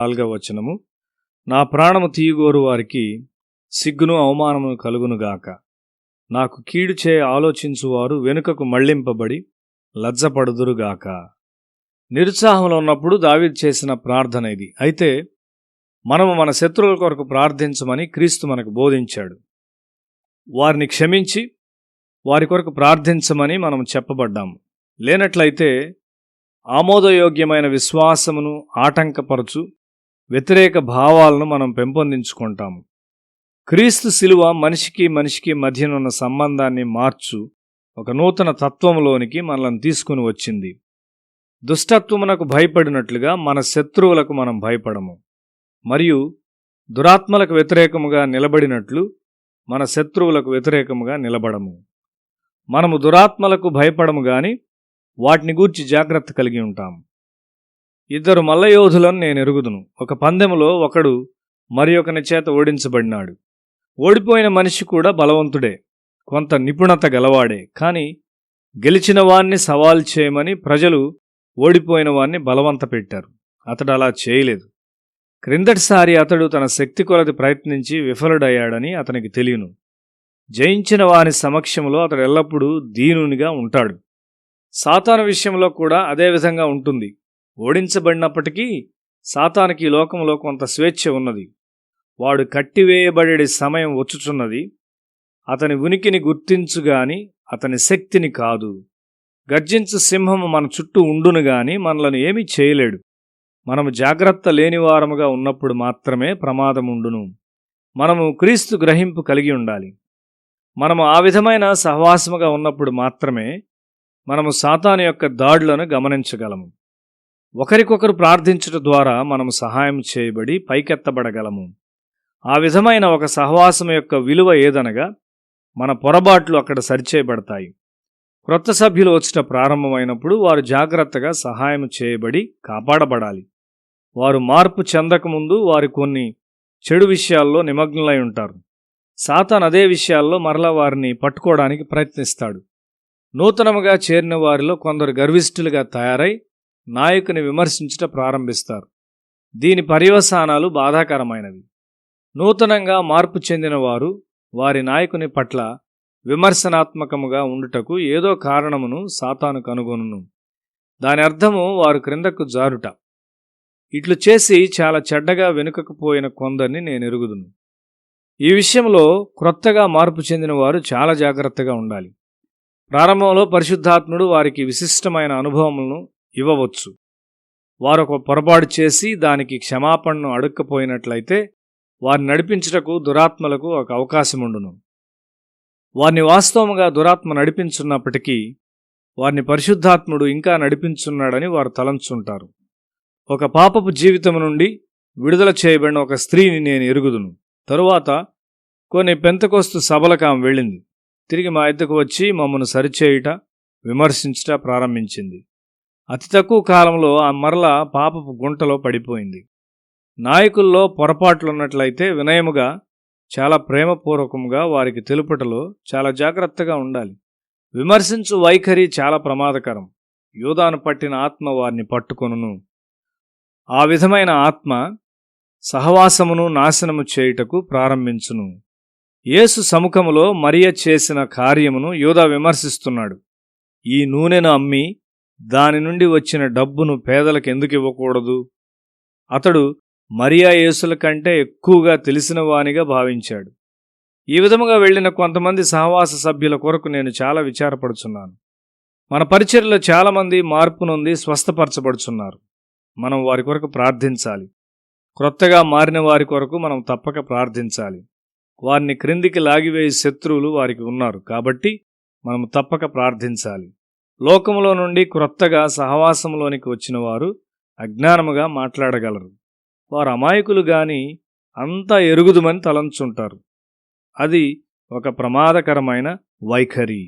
4వ వచనము. నా ప్రాణము తీయగోరు వారికి సిగ్గును అవమానము కలుగునుగాక. నాకు కీడు చేయ ఆలోచించువారు వెనుకకు మళ్లింపబడి లజ్జపడుదురుగాక. నిరుత్సాహంలో ఉన్నప్పుడు దావీదు చేసిన ప్రార్థన ఇది. అయితే మనము మన శత్రువుల కొరకు ప్రార్థించమని క్రీస్తు మనకు బోధించాడు. వారిని క్షమించి వారి కొరకు ప్రార్థించమని మనం చెప్పబడ్డాము. లేనట్లయితే ఆమోదయోగ్యమైన విశ్వాసమును ఆటంకపరచు వ్యతిరేక భావాలను మనం పెంపొందించుకుంటాము. క్రీస్తు శిలువ మనిషికి మధ్యనున్న సంబంధాన్ని మార్చు ఒక నూతన తత్వంలోనికి మనల్ని తీసుకుని వచ్చింది. దుష్టత్వమునకు భయపడినట్లుగా మన శత్రువులకు మనం భయపడము, మరియు దురాత్మలకు వ్యతిరేకముగా నిలబడినట్లు మన శత్రువులకు వ్యతిరేకముగా నిలబడము. మనము దురాత్మలకు భయపడము గాని వాటిని గూర్చి జాగ్రత్త కలిగి ఉంటాము. 2 మల్లయోధులను నేను ఎరుగుదును. ఒక పందెములో ఒకడు మరి ఒకని చేత ఓడించబడినాడు. ఓడిపోయిన మనిషి కూడా బలవంతుడే, కొంత నిపుణత గలవాడే. కానీ గెలిచిన వాణ్ణి సవాల్ చేయమని ప్రజలు ఓడిపోయిన వాణ్ణి బలవంత పెట్టారు. అతడు అలా చేయలేదు. క్రిందటిసారి అతడు తన శక్తి కొలది ప్రయత్నించి విఫలుడయ్యాడని అతనికి తెలియను. జయించిన వాని సమక్షంలో అతడు ఎల్లప్పుడూ దీనునిగా ఉంటాడు. సాతాను విషయంలో కూడా అదే విధంగా ఉంటుంది. ఓడించబడినప్పటికీ సాతానికి ఈ లోకంలో కొంత స్వేచ్ఛ ఉన్నది. వాడు కట్టివేయబడే సమయం వచ్చుచున్నది. అతని ఉనికిని గుర్తించుగాని అతని శక్తిని కాదు. గర్జించు సింహము మన చుట్టూ ఉండును గాని మనలను ఏమీ చేయలేడు. మనము జాగ్రత్త లేనివారముగా ఉన్నప్పుడు మాత్రమే ప్రమాదముండును. మనము క్రీస్తు గ్రహింపు కలిగి ఉండాలి. మనము ఆ విధమైన సహవాసముగా ఉన్నప్పుడు మాత్రమే మనము సాతాను యొక్క దాడులను గమనించగలము. ఒకరికొకరు ప్రార్థించుట ద్వారా మనము సహాయం చేయబడి పైకెత్తబడగలము. ఆ విధమైన ఒక సహవాసం యొక్క విలువ ఏదనగా మన పొరబాట్లు అక్కడ సరిచేయబడతాయి. క్రొత్త సభ్యులు వచ్చుట ప్రారంభమైనప్పుడు వారు జాగ్రత్తగా సహాయం చేయబడి కాపాడబడాలి. వారు మార్పు చెందకముందు వారు కొన్ని చెడు విషయాల్లో నిమగ్నులై ఉంటారు. సాతాను అదే విషయాల్లో మరలా వారిని పట్టుకోవడానికి ప్రయత్నిస్తాడు. నూతనముగా చేరిన వారిలో కొందరు గర్విష్ఠులుగా తయారై నాయకుని విమర్శించుట ప్రారంభిస్తారు. దీని పర్యవసానాలు బాధాకరమైనవి. నూతనంగా మార్పు చెందిన వారు వారి నాయకుని పట్ల విమర్శనాత్మకముగా ఉండుటకు ఏదో కారణమును సాతాను కనుగొనును. దాని అర్థము వారు క్రిందకు జారుట. ఇట్లు చేసి చాలా చెడ్డగా వెనుకకు పోయిన కొందరిని నేను ఎరుగుదును. ఈ విషయంలో క్రొత్తగా మార్పు చెందిన వారు చాలా జాగ్రత్తగా ఉండాలి. ప్రారంభంలో పరిశుద్ధాత్ముడు వారికి విశిష్టమైన అనుభవములను ఇవ్వవచ్చు. వారు ఒక పొరపాటు చేసి దానికి క్షమాపణను అడుక్కపోయినట్లయితే వారిని నడిపించుటకు దురాత్మలకు ఒక అవకాశం ఉండును. వారిని వాస్తవముగా దురాత్మ నడిపించున్నప్పటికీ వారిని పరిశుద్ధాత్ముడు ఇంకా నడిపించున్నాడని వారు తలంచుంటారు. ఒక పాపపు జీవితం నుండి విడుదల చేయబడిన ఒక స్త్రీని నేను ఎరుగుదును. తరువాత కొన్ని పెంతెకొస్తు సభలకు ఆమె వెళ్ళింది. తిరిగి మా ఇద్దకు వచ్చి మమ్మను సరిచేయుట, విమర్శించుట ప్రారంభించింది. అతి తక్కువ కాలంలో ఆ మరలా పాపపు గుంటలో పడిపోయింది. నాయకుల్లో పొరపాట్లున్నట్లయితే వినయముగా, చాలా ప్రేమపూర్వకంగా వారికి తెలుపుటలో చాలా జాగ్రత్తగా ఉండాలి. విమర్శించు వైఖరి చాలా ప్రమాదకరం. యూదాను పట్టిన ఆత్మ వారిని పట్టుకొనును. ఆ విధమైన ఆత్మ సహవాసమును నాశనము చేయుటకు ప్రారంభించును. యేసు సముఖములో మరియ చేసిన కార్యమును యూదా విమర్శిస్తున్నాడు. ఈ నూనెను అమ్మి దాని నుండి వచ్చిన డబ్బును పేదలకు ఎందుకు ఇవ్వకూడదు? అతడు మరియా యేసుల కంటే ఎక్కువగా తెలిసిన వానిగా భావించాడు. ఈ విధముగా వెళ్లిన కొంతమంది సహవాస సభ్యుల కొరకు నేను చాలా విచారపడుచున్నాను. మన పరిచర్యలో చాలామంది మార్పు నొంది స్వస్థపరచబడుచున్నారు. మనం వారి కొరకు ప్రార్థించాలి. క్రొత్తగా మారిన వారి కొరకు మనం తప్పక ప్రార్థించాలి. వారిని క్రిందికి లాగివేయి శత్రువులు వారికి ఉన్నారు కాబట్టి మనం తప్పక ప్రార్థించాలి. లోకములో నుండి క్రొత్తగా సహవాసంలోనికి వచ్చిన వారు అజ్ఞానముగా మాట్లాడగలరు. వారు అమాయకులు గాని అంతా ఎరుగుదుమని తలంచుంటారు. అది ఒక ప్రమాదకరమైన వైఖరి.